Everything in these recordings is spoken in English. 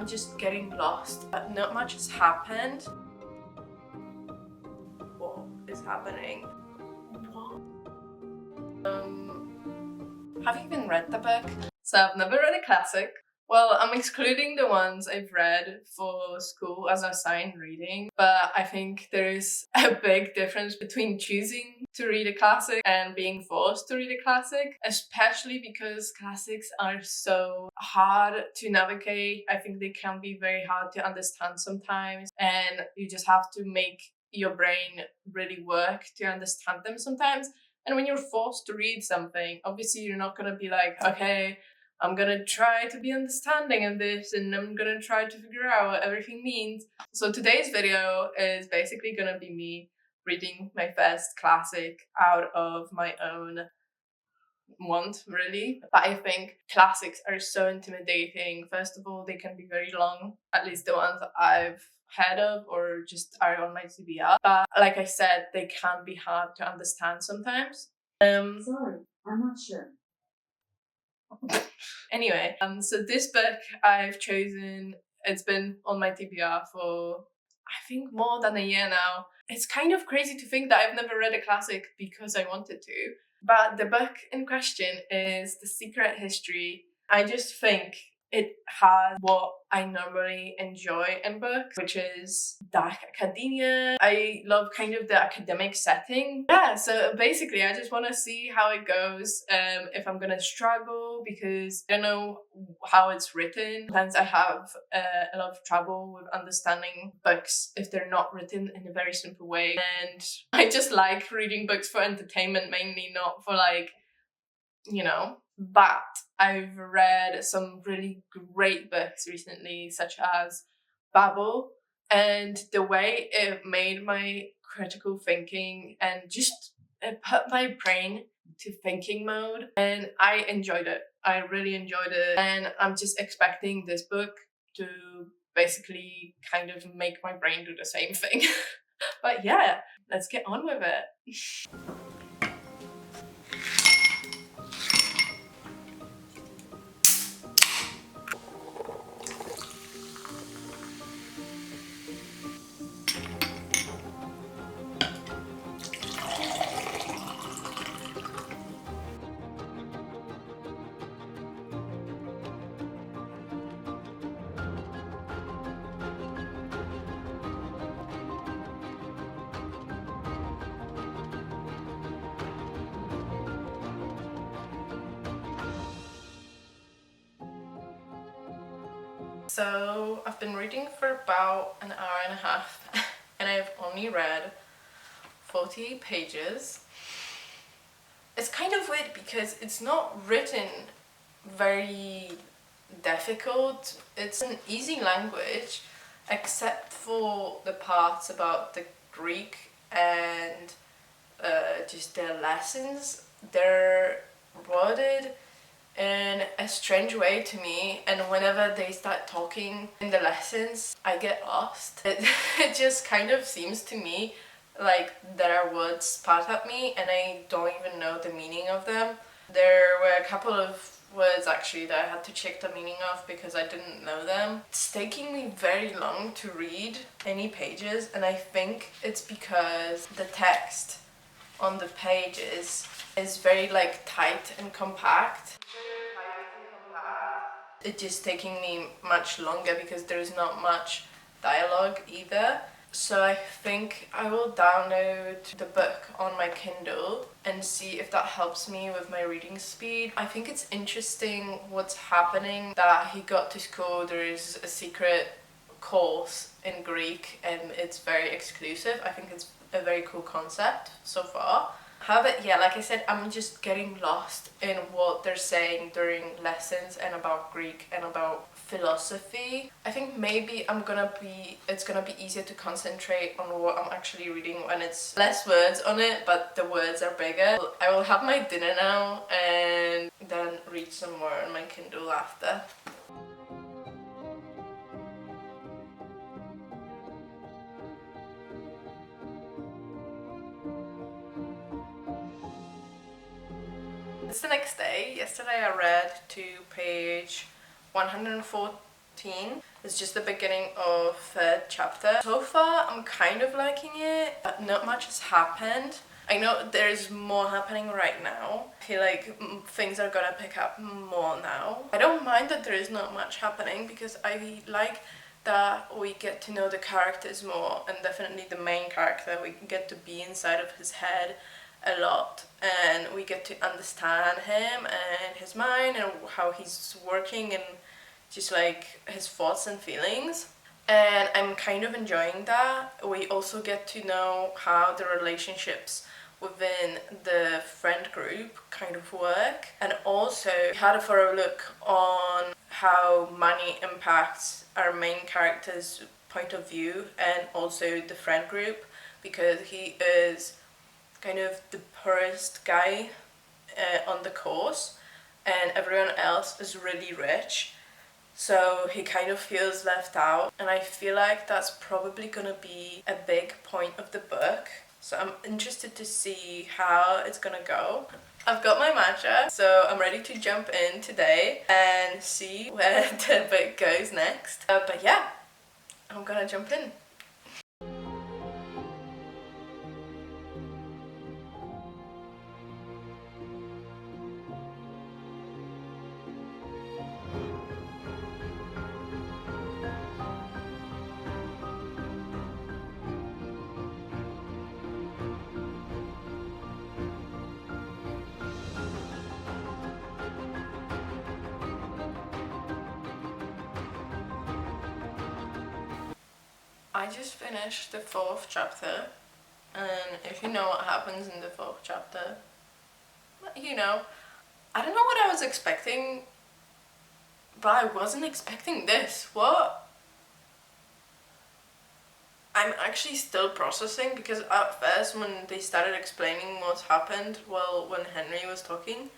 I'm just getting lost. Not much has happened. What is happening? What? Have you even read the book? So I've never read a classic. Well, I'm excluding the ones I've read for school as assigned reading, but I think there's a big difference between choosing to read a classic and being forced to read a classic, especially because classics are so hard to navigate. I think they can be very hard to understand sometimes, and you just have to make your brain really work to understand them sometimes. And when you're forced to read something, obviously you're not gonna be like, okay, I'm gonna try to be understanding of this and I'm gonna try to figure out what everything means. So today's video is basically gonna be me reading my first classic out of my own want, really. But I think classics are so intimidating. First of all, they can be very long, at least the ones I've heard of or just are on my TBR. But like I said, they can be hard to understand sometimes. Sorry, I'm not sure. Anyway, so this book I've chosen, it's been on my TBR for I think more than a year now. It's kind of crazy to think that I've never read a classic because I wanted to. But the book in question is The Secret History. I just think it has what I normally enjoy in books, which is dark academia. I love kind of the academic setting. Yeah, so basically I just want to see how it goes, if I'm gonna struggle, because I don't know how it's written. Sometimes I have a lot of trouble with understanding books if they're not written in a very simple way. And I just like reading books for entertainment mainly, not for like, you know. But I've read some really great books recently, such as Babel, and the way it made my critical thinking and just it put my brain to thinking mode, and I enjoyed it. I really enjoyed it, and I'm just expecting this book to basically kind of make my brain do the same thing. But yeah, let's get on with it. So I've been reading for about an hour and a half and I've only read 40 pages. It's kind of weird because it's not written very difficult. It's an easy language except for the parts about the Greek and just their lessons. They're worded in a strange way to me, and whenever they start talking in the lessons I get lost. It just kind of seems to me like there are words spat at me and I don't even know the meaning of them. There were a couple of words actually that I had to check the meaning of because I didn't know them. It's taking me very long to read any pages, and I think it's because the text on the pages is very like tight and compact. It's just taking me much longer because there's not much dialogue either. So I think I will download the book on my Kindle and see if that helps me with my reading speed. I think it's interesting what's happening, that he got to school, there is a secret course in Greek and it's very exclusive. I think it's a very cool concept so far. However, yeah, like I said, I'm just getting lost in what they're saying during lessons and about Greek and about philosophy. I think maybe it's gonna be easier to concentrate on what I'm actually reading when it's less words on it, but the words are bigger. I will have my dinner now and then read some more on my Kindle after. It's the next day. Yesterday I read to page 114 It's just the beginning of third chapter. So far, I'm kind of liking it, but not much has happened. I know there's more happening right now. I feel like things are gonna pick up more now. I don't mind that there is not much happening because I like that we get to know the characters more, and definitely the main character, we get to be inside of his head a lot, and we get to understand him and his mind and how he's working and just like his thoughts and feelings. And I'm kind of enjoying that. We also get to know how the relationships within the friend group kind of work, and also had a thorough look on how money impacts our main character's point of view and also the friend group, because he is kind of the poorest guy on the course and everyone else is really rich, so he kind of feels left out, and I feel like that's probably gonna be a big point of the book. So I'm interested to see how it's gonna go. I've got my matcha, so I'm ready to jump in today and see where the book goes next. But yeah, I'm gonna jump in. I just finished the fourth chapter, and if you know what happens in the fourth chapter, you know, I don't know what I was expecting, but I wasn't expecting this. What? I'm actually still processing, because at first when they started explaining what's happened, well, when Henry was talking,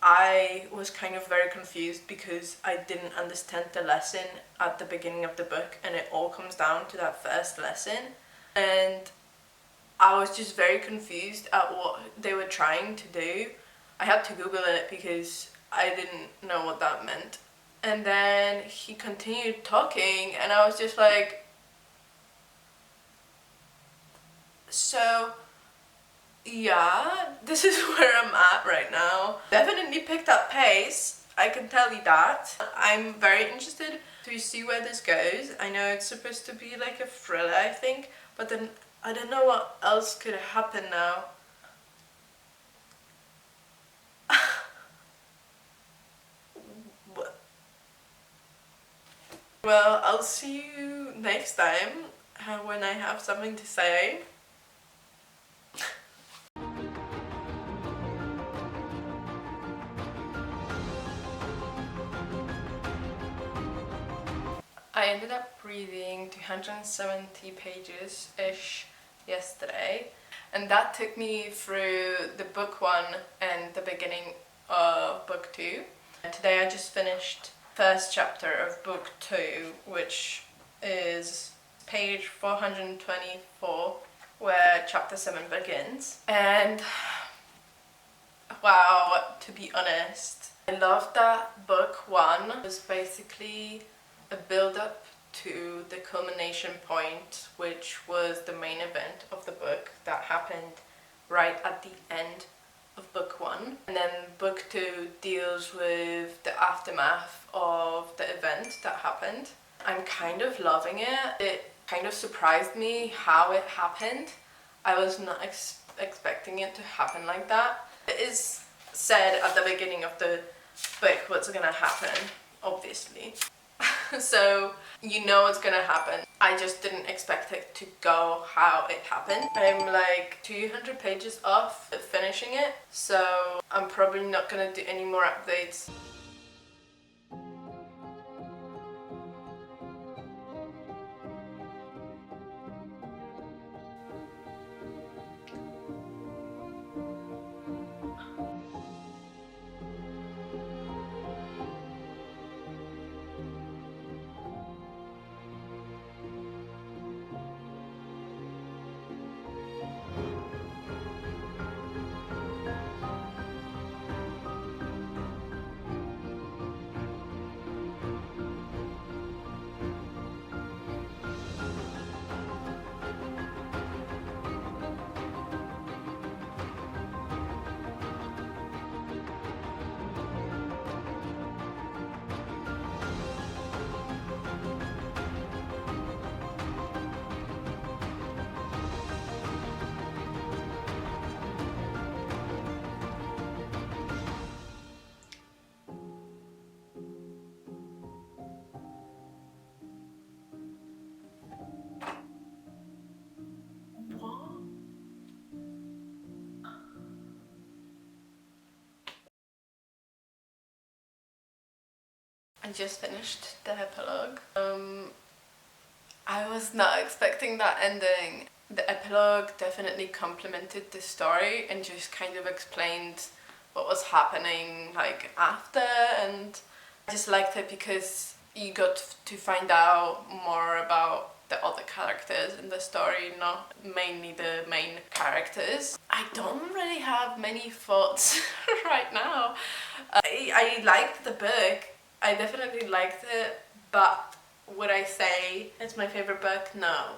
I was kind of very confused because I didn't understand the lesson at the beginning of the book, and it all comes down to that first lesson. And I was just very confused at what they were trying to do. I had to Google it because I didn't know what that meant. And then he continued talking, and I was just like, so yeah, this is where I'm at right now. Definitely picked up pace, I can tell you that. I'm very interested to see where this goes. I know it's supposed to be like a thriller, I think, but then I don't know what else could happen now. Well, I'll see you next time when I have something to say. I ended up reading 270 pages-ish yesterday, and that took me through the book 1 and the beginning of book 2. And today I just finished first chapter of book 2, which is page 424, where chapter 7 begins. And wow, to be honest, I loved that book 1 was basically a build-up to the culmination point, which was the main event of the book that happened right at the end of book 1. And then book 2 deals with the aftermath of the event that happened. I'm kind of loving it. It kind of surprised me how it happened. I was not expecting it to happen like that. It is said at the beginning of the book what's gonna happen, obviously. So you know what's gonna happen. I just didn't expect it to go how it happened. I'm like 200 pages off finishing it, so I'm probably not gonna do any more updates. I just finished the epilogue. I was not expecting that ending. The epilogue definitely complemented the story and just kind of explained what was happening like after, and I just liked it because you got to find out more about the other characters in the story, not mainly the main characters. I don't really have many thoughts right now. I liked the book. I definitely liked it, but would I say it's my favorite book? No.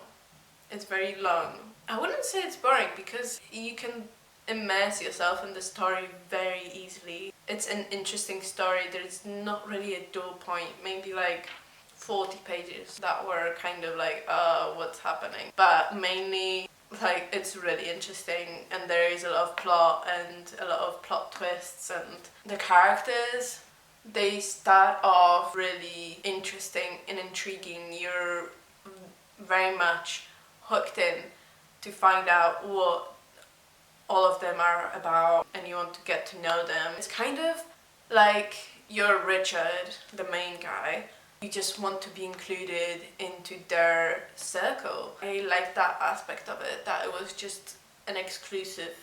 It's very long. I wouldn't say it's boring because you can immerse yourself in the story very easily. It's an interesting story. There's not really a dull point. Maybe like 40 pages that were kind of like, what's happening? But mainly, like, it's really interesting and there is a lot of plot and a lot of plot twists, and the characters, they start off really interesting and intriguing. You're very much hooked in to find out what all of them are about, and you want to get to know them. It's kind of like you're Richard, the main guy. You just want to be included into their circle. I like that aspect of it, that it was just an exclusive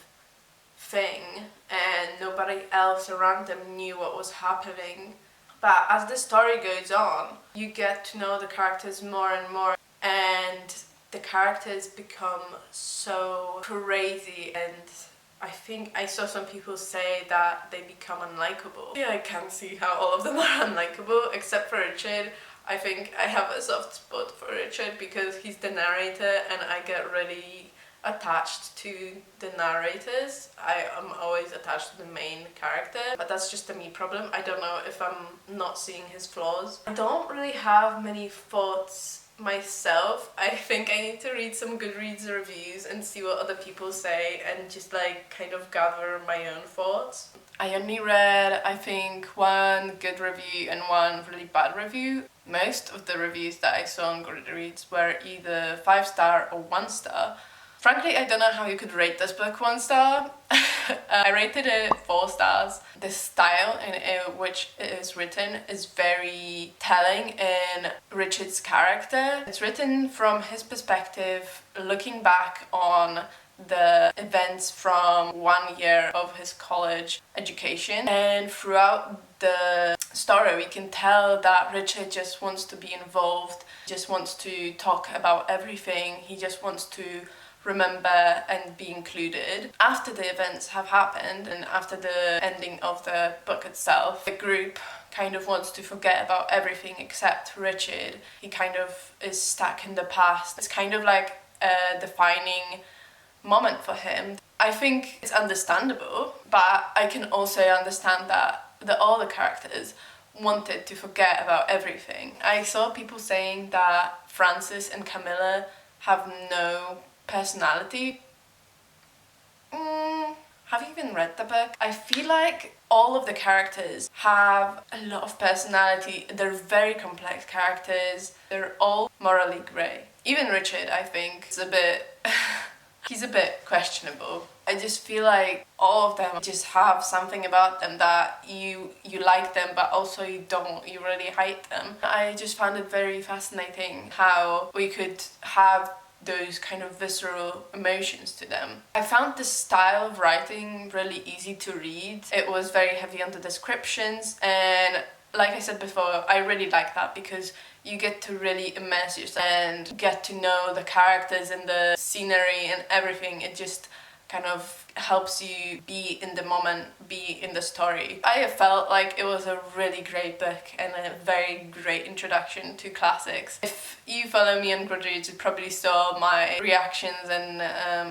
thing and nobody else around them knew what was happening. But as the story goes on, you get to know the characters more and more, and the characters become so crazy, and I think I saw some people say that they become unlikable. Yeah, I can see how all of them are unlikable, except for Richard. I think I have a soft spot for Richard because he's the narrator and I get really attached to the narrators. I am always attached to the main character, but that's just a me problem. I don't know if I'm not seeing his flaws. I don't really have many thoughts myself. I think I need to read some Goodreads reviews and see what other people say and just like kind of gather my own thoughts. I only read, I think, one good review and one really bad review. Most of the reviews that I saw on Goodreads were either 5-star or 1-star. Frankly, I don't know how you could rate this book 1 star. I rated it 4 stars. The style in which it is written is very telling in Richard's character. It's written from his perspective, looking back on the events from 1 year of his college education. And throughout the story, we can tell that Richard just wants to be involved, just wants to talk about everything. He just wants to remember and be included. After the events have happened and after the ending of the book itself, the group kind of wants to forget about everything except Richard. He kind of is stuck in the past. It's kind of like a defining moment for him. I think it's understandable, but I can also understand that all the characters wanted to forget about everything. I saw people saying that Francis and Camilla have no personality. Have you even read the book? I feel like all of the characters have a lot of personality. They're very complex characters. They're all morally grey. Even Richard, I think, is a bit... he's a bit questionable. I just feel like all of them just have something about them that you like them, but also you don't, you really hate them. I just found it very fascinating how we could have those kind of visceral emotions to them. I found this style of writing really easy to read. It was very heavy on the descriptions, and like I said before, I really like that because you get to really immerse yourself and get to know the characters and the scenery and everything. It just kind of helps you be in the moment, be in the story. I felt like it was a really great book and a very great introduction to classics. If you follow me on Goodreads, you probably saw my reactions and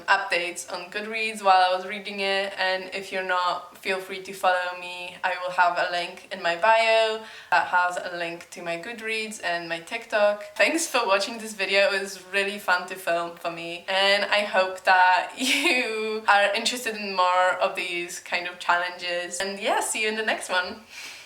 updates on Goodreads while I was reading it, and if you're not, feel free to follow me. I will have a link in my bio that has a link to my Goodreads and my TikTok. Thanks for watching this video. It was really fun to film for me, and I hope that you are interested in more of these kind of challenges. And yeah, see you in the next one.